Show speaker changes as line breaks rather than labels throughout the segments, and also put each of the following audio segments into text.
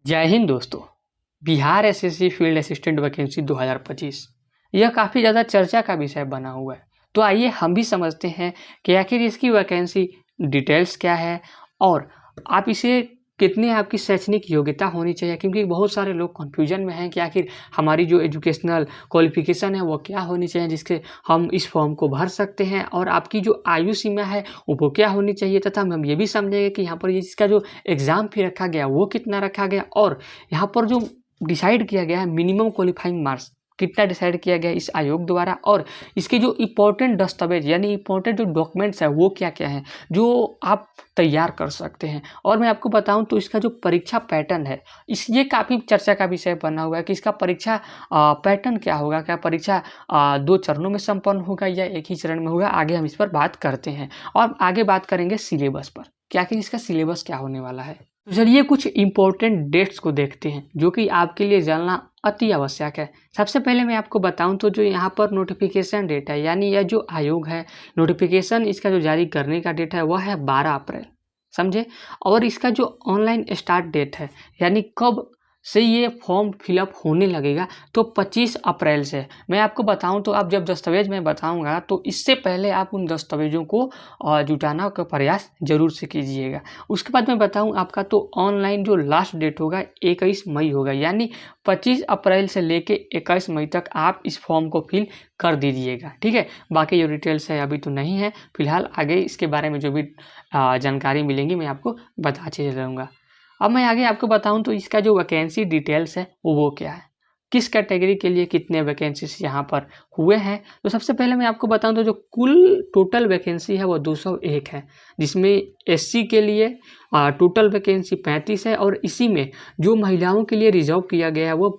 जय हिंद दोस्तों। Bihar SSC field assistant vacancy 2025 यह काफ़ी ज़्यादा चर्चा का विषय बना हुआ है। तो आइए हम भी समझते हैं कि आखिर इसकी वैकेंसी डिटेल्स क्या है और आप इसे कितनी आपकी शैक्षणिक योग्यता होनी चाहिए, क्योंकि बहुत सारे लोग कन्फ्यूजन में हैं कि आखिर हमारी जो एजुकेशनल क्वालिफिकेशन है वो क्या होनी चाहिए जिसके हम इस फॉर्म को भर सकते हैं, और आपकी जो आयु सीमा है वो क्या होनी चाहिए, तथा हम ये भी समझेंगे कि यहाँ पर इसका जो एग्ज़ाम फी रखा गया वो कितना रखा गया, और यहाँ पर जो डिसाइड किया गया है मिनिमम क्वालिफाइंग मार्क्स कितना डिसाइड किया गया इस आयोग द्वारा, और इसके जो इम्पोर्टेंट दस्तावेज यानी इम्पोर्टेंट जो डॉक्यूमेंट्स है वो क्या क्या हैं जो आप तैयार कर सकते हैं। और मैं आपको बताऊं तो इसका जो परीक्षा पैटर्न है ये काफ़ी चर्चा का विषय बना हुआ है कि इसका परीक्षा पैटर्न क्या होगा, क्या परीक्षा 2 चरणों में संपन्न होगा या एक ही चरण में होगा। आगे हम इस पर बात करते हैं और आगे बात करेंगे सिलेबस पर कि आखिर इसका सिलेबस क्या होने वाला है। तो चलिए कुछ इम्पोर्टेंट डेट्स को देखते हैं जो कि आपके लिए जानना अति आवश्यक है। सबसे पहले मैं आपको बताऊं तो जो यहाँ पर नोटिफिकेशन डेट है, यानी यह जो आयोग है नोटिफिकेशन इसका जो जारी करने का डेट है वह है 12 अप्रैल, समझे। और इसका जो ऑनलाइन स्टार्ट डेट है यानी कब से ये फॉर्म फिलअप होने लगेगा तो 25 अप्रैल से। मैं आपको बताऊं तो आप जब दस्तावेज मैं बताऊंगा तो इससे पहले आप उन दस्तावेजों को जुटाना का प्रयास जरूर से कीजिएगा। उसके बाद मैं बताऊं आपका तो ऑनलाइन जो लास्ट डेट होगा 21 मई होगा, यानी 25 अप्रैल से लेके 21 मई तक आप इस फॉर्म को फिल कर दीजिएगा, ठीक है। बाकी जो डिटेल्स है अभी तो नहीं है फिलहाल, आगे इसके बारे में जो भी जानकारी मिलेंगी मैं आपको बताते रहूँगा। अब मैं आगे आपको बताऊं तो इसका जो वैकेंसी डिटेल्स है वो क्या है, किस कैटेगरी के लिए कितने वैकेंसीज यहाँ पर हुए हैं। तो सबसे पहले मैं आपको बताऊं तो जो कुल टोटल वैकेंसी है वो 201 है, जिसमें एससी के लिए टोटल वैकेंसी 35 है, और इसी में जो महिलाओं के लिए रिजर्व किया गया है वो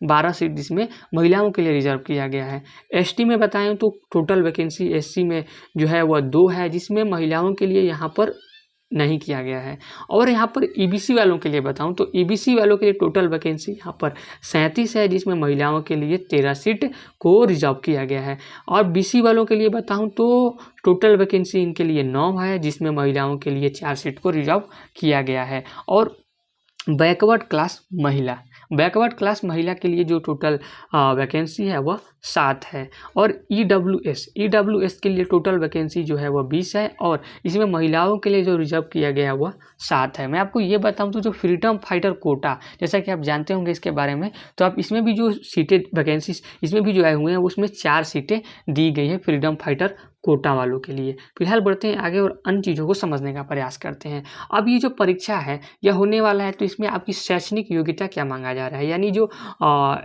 12 सीट जिसमें महिलाओं के लिए रिजर्व किया गया है। एसटी में बताएं तो टोटल वैकेंसी एससी में जो है वह 2 है, जिसमें महिलाओं के लिए यहाँ पर नहीं किया गया है। और यहाँ पर ईबीसी वालों के लिए बताऊं तो ईबीसी वालों के लिए टोटल वैकेंसी यहाँ पर 37 है, जिसमें महिलाओं के लिए 13 सीट को रिजर्व किया गया है। और बीसी वालों के लिए बताऊं तो टोटल वैकेंसी इनके लिए 9 है, जिसमें महिलाओं के लिए 4 सीट को रिजर्व किया गया है। और बैकवर्ड क्लास महिला के लिए जो टोटल वैकेंसी है वह 7 है। और ईडब्ल्यूएस के लिए टोटल वैकेंसी जो है वह 20 है, और इसमें महिलाओं के लिए जो रिजर्व किया गया है वह 7 है। मैं आपको ये बताऊं तो जो फ्रीडम फाइटर कोटा, जैसा कि आप जानते होंगे इसके बारे में, तो आप इसमें भी जो सीटें वैकेंसी इसमें भी जो आए हुए हैं उसमें 4 सीटें दी गई है फ्रीडम फाइटर कोटा वालों के लिए। फिलहाल बढ़ते हैं आगे और अन्य चीज़ों को समझने का प्रयास करते हैं। अब ये जो परीक्षा है यह होने वाला है तो इसमें आपकी शैक्षणिक योग्यता क्या मांगा जा रहा है, यानी जो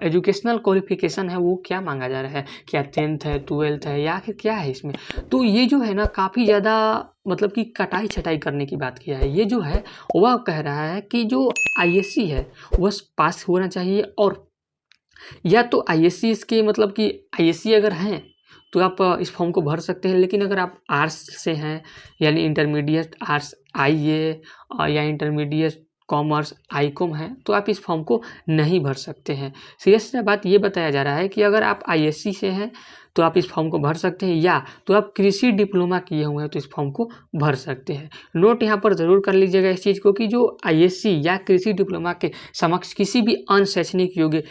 एजुकेशनल क्वालिफिकेशन है वो क्या मांगा जा रहा है, क्या 10th है 12th है या फिर क्या है इसमें। तो ये जो है ना काफ़ी ज़्यादा मतलब कि कटाई छटाई करने की बात किया है। ये जो है वह कह रहा है कि जो आईएससी है वह पास होना चाहिए, और या तो आईएससी इसके मतलब कि आईएससी अगर हैं तो आप इस फॉर्म को भर सकते हैं, लेकिन अगर आप आर्ट्स से हैं यानी इंटरमीडिएट आर्ट्स आईए या इंटरमीडिएट कॉमर्स आईकॉम है तो आप इस फॉर्म को नहीं भर सकते हैं। सीरियस बात ये बताया जा रहा है कि अगर आप आईएससी से हैं तो आप इस फॉर्म को भर सकते हैं, या तो आप कृषि डिप्लोमा किए हुए हैं तो इस फॉर्म को भर सकते हैं। नोट यहाँ पर ज़रूर कर लीजिएगा इस चीज़ को कि जो आईएससी या कृषि डिप्लोमा के समक्ष किसी भी अन्य शैक्षणिक योग्य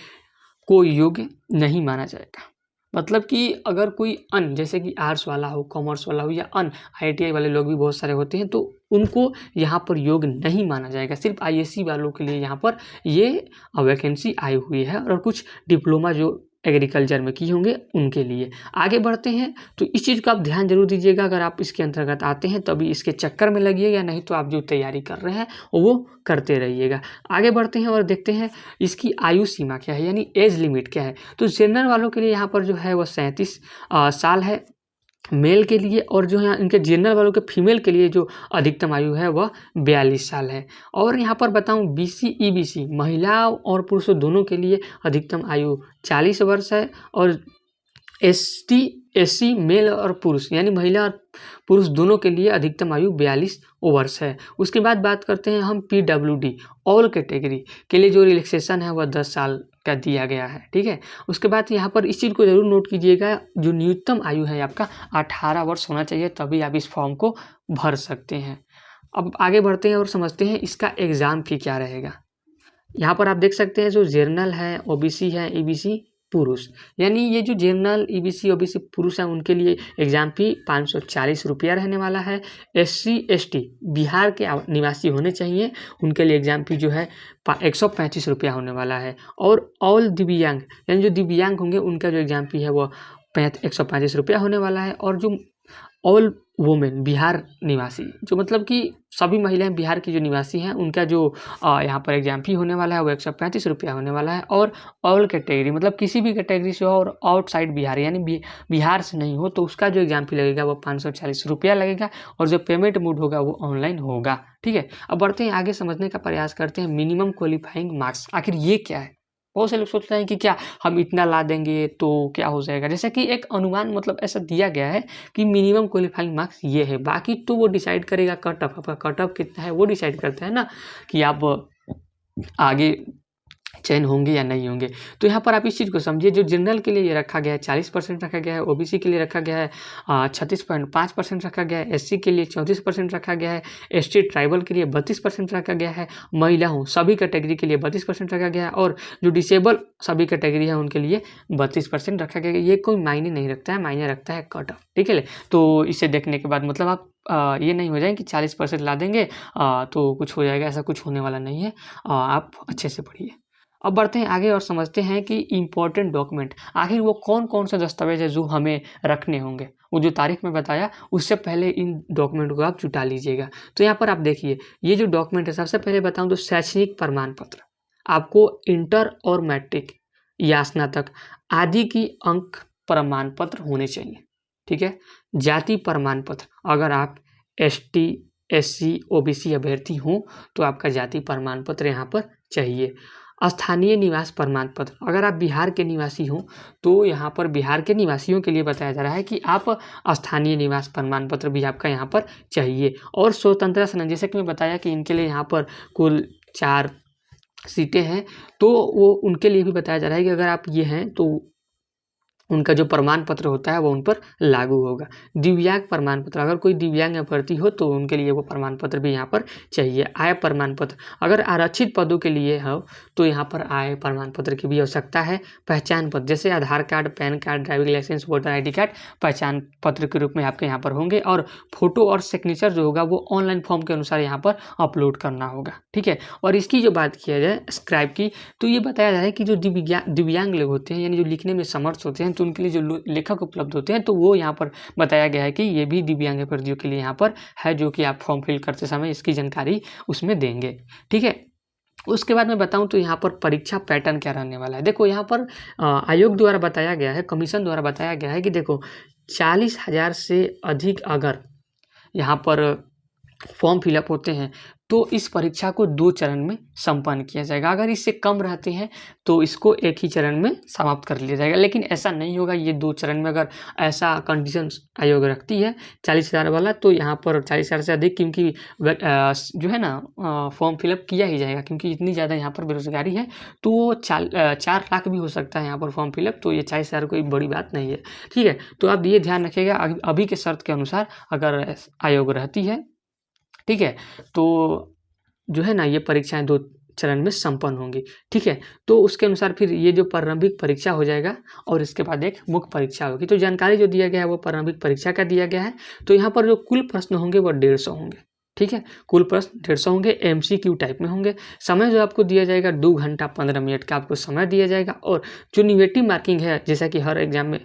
को योग्य नहीं माना जाएगा। मतलब कि अगर कोई अन्य जैसे कि आर्ट्स वाला हो कॉमर्स वाला हो या अन्य आईटीआई वाले लोग भी बहुत सारे होते हैं तो उनको यहाँ पर योग्य नहीं माना जाएगा। सिर्फ आईएससी वालों के लिए यहाँ पर ये वैकेंसी आई हुई है, और कुछ डिप्लोमा जो एग्रीकल्चर में किए होंगे उनके लिए। आगे बढ़ते हैं तो इस चीज़ का आप ध्यान जरूर दीजिएगा, अगर आप इसके अंतर्गत आते हैं तभी इसके चक्कर में लगिएगा, नहीं तो आप जो तैयारी कर रहे हैं वो करते रहिएगा। आगे बढ़ते हैं और देखते हैं इसकी आयु सीमा क्या है, यानी एज लिमिट क्या है। तो जनरल वालों के लिए यहाँ पर जो है वह 37 साल है मेल के लिए, और जो है इनके जनरल वालों के फीमेल के लिए जो अधिकतम आयु है वह 42 साल है। और यहाँ पर बताऊँ बीसी ईबीसी महिला और पुरुष दोनों के लिए अधिकतम आयु 40 वर्ष है, और एसटी एससी मेल और पुरुष यानी महिला और पुरुष दोनों के लिए अधिकतम आयु 42 वर्ष है। उसके बाद बात करते हैं हम पीडब्ल्यूडी ऑल कैटेगरी के लिए जो रिलैक्सेशन है वह 10 साल का दिया गया है, ठीक है। उसके बाद यहाँ पर इस चीज़ को ज़रूर नोट कीजिएगा, जो न्यूनतम आयु है आपका 18 वर्ष होना चाहिए, तभी आप इस फॉर्म को भर सकते हैं। अब आगे बढ़ते हैं और समझते हैं इसका एग्ज़ाम फी क्या रहेगा। यहाँ पर आप देख सकते हैं जो जनरल है, ओबीसी है, ईबीसी पुरुष, यानी ये जो जनरल, ईबीसी, ओबीसी पुरुष हैं उनके लिए एग्जाम फी 540 रुपया रहने वाला है। एससी एसटी बिहार के निवासी होने चाहिए, उनके लिए एग्जाम फी जो है 135 रुपया होने वाला है। और ऑल दिव्यांग, यानी जो दिव्यांग होंगे उनका जो एग्जाम फी है वो 135 रुपया होने वाला है। और जो ऑल वुमेन बिहार निवासी, जो मतलब कि सभी महिलाएं बिहार की जो निवासी हैं उनका जो यहाँ पर एग्जाम फी होने वाला है वो 135 रुपया होने वाला है। और ऑल कैटेगरी मतलब किसी भी कैटेगरी से हो और आउटसाइड बिहार यानी बिहार से नहीं हो तो उसका जो एग्जाम फी लगेगा वो 540 रुपया लगेगा। और जो पेमेंट मोड होगा वो ऑनलाइन होगा। ठीक है, अब बढ़ते हैं आगे, समझने का प्रयास करते हैं मिनिमम क्वालिफाइंग मार्क्स आखिर ये क्या है। बहुत से लोग सोचते हैं कि क्या हम इतना ला देंगे तो क्या हो जाएगा, जैसे कि एक अनुमान मतलब ऐसा दिया गया है कि मिनिमम क्वालिफाइंग मार्क्स ये है, बाकी तो वो डिसाइड करेगा कट ऑफ, आपका कट ऑफ कितना है वो डिसाइड करता है ना कि आप आगे चयन होंगे या नहीं होंगे। तो यहाँ पर आप इस चीज़ को समझिए, जो जनरल के लिए ये रखा गया है 40% रखा गया है, ओबीसी के लिए रखा गया है 36.5% रखा गया है, एससी के लिए 34% रखा गया है, एसटी ट्राइबल के लिए 32% रखा गया है, महिलाओं सभी कैटेगरी के लिए 32% रखा गया है, और जो डिसेबल सभी कैटेगरी है उनके लिए 32% रखा गया है। ये कोई मायने नहीं रखता है, मायने रखता है कट ऑफ। ठीक है, तो इसे देखने के बाद मतलब आप ये नहीं हो जाए कि 40% ला देंगे तो कुछ हो जाएगा, ऐसा कुछ होने वाला नहीं है। आप अच्छे से पढ़िए। अब बढ़ते हैं आगे और समझते हैं कि इम्पोर्टेंट डॉक्यूमेंट आखिर वो कौन कौन से दस्तावेज है जो हमें रखने होंगे। वो जो तारीख में बताया उससे पहले इन डॉक्यूमेंट को आप जुटा लीजिएगा। तो यहाँ पर आप देखिए, ये जो डॉक्यूमेंट है, सबसे पहले बताऊँ तो शैक्षणिक प्रमाण पत्र, आपको इंटर और मैट्रिक या स्नातक आदि की अंक प्रमाण पत्र होने चाहिए। ठीक है, जाति प्रमाण पत्र, अगर आप एसटी, एससी, ओबीसी अभ्यर्थी हों तो आपका जाति प्रमाण पत्र यहाँ पर चाहिए। स्थानीय निवास प्रमाण पत्र, अगर आप बिहार के निवासी हों तो यहाँ पर बिहार के निवासियों के लिए बताया जा रहा है कि आप स्थानीय निवास प्रमाण पत्र भी आपका यहाँ पर चाहिए। और स्वतंत्रता सेनानी, जैसे कि मैं बताया कि इनके लिए यहाँ पर कुल 4 सीटें हैं, तो वो उनके लिए भी बताया जा रहा है कि अगर आप ये हैं तो उनका जो प्रमाण पत्र होता है वो उन पर लागू होगा। दिव्यांग प्रमाण पत्र, अगर कोई दिव्यांग अभ्यर्थी हो तो उनके लिए वो प्रमाण पत्र भी यहाँ पर चाहिए। आय प्रमाण पत्र, अगर आरक्षित पदों के लिए हो तो यहाँ पर आय प्रमाण पत्र की भी आवश्यकता है। पहचान पत्र, जैसे Aadhaar card, PAN card, driving licence, voter ID card पहचान पत्र के रूप में आपके यहाँ पर होंगे। और फोटो और सिग्नेचर जो होगा वो ऑनलाइन फॉर्म के अनुसार यहाँ पर अपलोड करना होगा। ठीक है, और इसकी जो बात किया जाए स्क्राइब की, तो ये बताया जा रहा है कि जो दिव्यांग लोग होते हैं यानी जो लिखने में समर्थ होते हैं तो उनके लिए जो लेखक उपलब्ध होते हैं तो वो यहाँ पर बताया गया है कि ये भी दिव्यांग अभ्यर्थियों के लिए यहाँ पर है, जो कि आप फॉर्म फिल करते समय इसकी जानकारी उसमें देंगे। ठीक है, उसके बाद मैं बताऊं तो यहाँ पर परीक्षा पैटर्न क्या रहने वाला है। देखो यहाँ पर आयोग द्वारा बताया गया है, कमीशन द्वारा बताया गया है कि देखो 40,000 से अधिक अगर यहाँ पर फॉर्म फिलअप होते हैं तो इस परीक्षा को 2 चरण में संपन्न किया जाएगा। अगर इससे कम रहते हैं तो इसको एक ही चरण में समाप्त कर लिया जाएगा, लेकिन ऐसा नहीं होगा ये 2 चरण में। अगर ऐसा कंडीशन आयोग रखती है 40,000 वाला, तो यहाँ पर 40,000 से अधिक, क्योंकि जो है ना फॉर्म फिलअप किया ही जाएगा, क्योंकि इतनी ज़्यादा यहाँ पर बेरोजगारी है तो 4 लाख भी हो सकता है यहाँ पर फॉर्म फिलअप, तो ये 40,000 कोई बड़ी बात नहीं है। ठीक है, तो आप ये ध्यान रखिएगा अभी के शर्त के अनुसार अगर आयोग रहती है, ठीक है, तो जो है ना ये परीक्षाएं 2 चरण में संपन्न होंगी। ठीक है, तो उसके अनुसार फिर ये जो प्रारंभिक परीक्षा हो जाएगा और इसके बाद एक मुख्य परीक्षा होगी। तो जानकारी जो दिया गया है वो प्रारंभिक परीक्षा का दिया गया है। तो यहाँ पर जो कुल प्रश्न होंगे वो 150 होंगे। ठीक है, कुल प्रश्न 150 होंगे, MCQ टाइप में होंगे। समय जो आपको दिया जाएगा 2 घंटा 15 मिनट का आपको समय दिया जाएगा। और जो निगेटिव मार्किंग है, जैसा कि हर एग्जाम में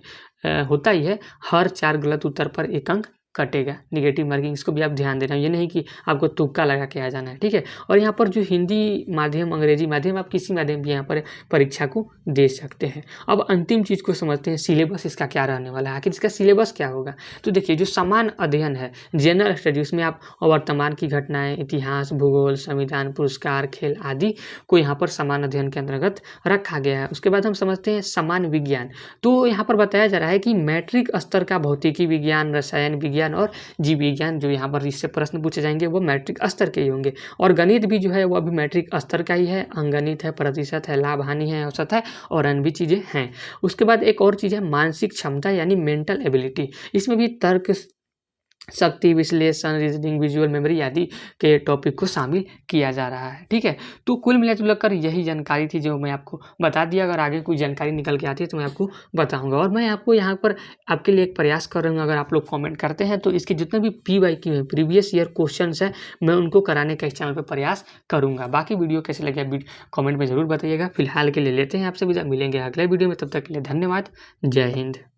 होता ही है, हर 4 गलत उत्तर पर 1 अंक कटेगा, निगेटिव मार्किंग, इसको भी आप ध्यान देना। ये नहीं कि आपको तुक्का लगा के आ जाना है। ठीक है, और यहाँ पर जो हिंदी माध्यम, अंग्रेजी माध्यम, आप किसी माध्यम भी यहाँ पर परीक्षा को दे सकते हैं। अब अंतिम चीज़ को समझते हैं, सिलेबस इसका क्या रहने वाला है, आखिर इसका सिलेबस क्या होगा। तो देखिए, जो समान अध्ययन है जनरल स्टडी, उसमें आप वर्तमान की घटनाएं, इतिहास, भूगोल, संविधान, पुरस्कार, खेल आदि को यहाँ पर समान अध्ययन के अंतर्गत रखा गया है। उसके बाद हम समझते हैं समान विज्ञान। तो यहाँ पर बताया जा रहा है कि मैट्रिक स्तर का भौतिकी विज्ञान, रसायन विज्ञान और जीव विज्ञान, जो यहाँ पर इससे प्रश्न पूछे जाएंगे वो मैट्रिक स्तर के ही होंगे। और गणित भी जो है वो अभी मैट्रिक स्तर का ही है। अंगणित है, प्रतिशत है, लाभ हानि है, औसत है, और अन्य भी चीज़ें हैं। उसके बाद एक और चीज़ है मानसिक क्षमता यानी मेंटल एबिलिटी। इसमें भी तर्क शक्ति विश्लेषण, रीजनिंग, विजुअल मेमोरी आदि के टॉपिक को शामिल किया जा रहा है। ठीक है, तो कुल मिलाकर यही जानकारी थी जो मैं आपको बता दिया। अगर आगे कोई जानकारी निकल के आती है तो मैं आपको बताऊंगा। और मैं आपको यहाँ पर आपके लिए एक प्रयास कर रहा हूँ, अगर आप लोग कमेंट करते हैं तो इसके जितने भी PYQ है, प्रीवियस ईयर क्वेश्चन है, मैं उनको कराने का इस चैनल पर प्रयास करूँगा। बाकी वीडियो कैसे लगे कॉमेंट में ज़रूर बताइएगा। फिलहाल के लिए लेते हैं आपसे विदा, मिलेंगे अगले वीडियो में, तब तक के लिए धन्यवाद। जय हिंद।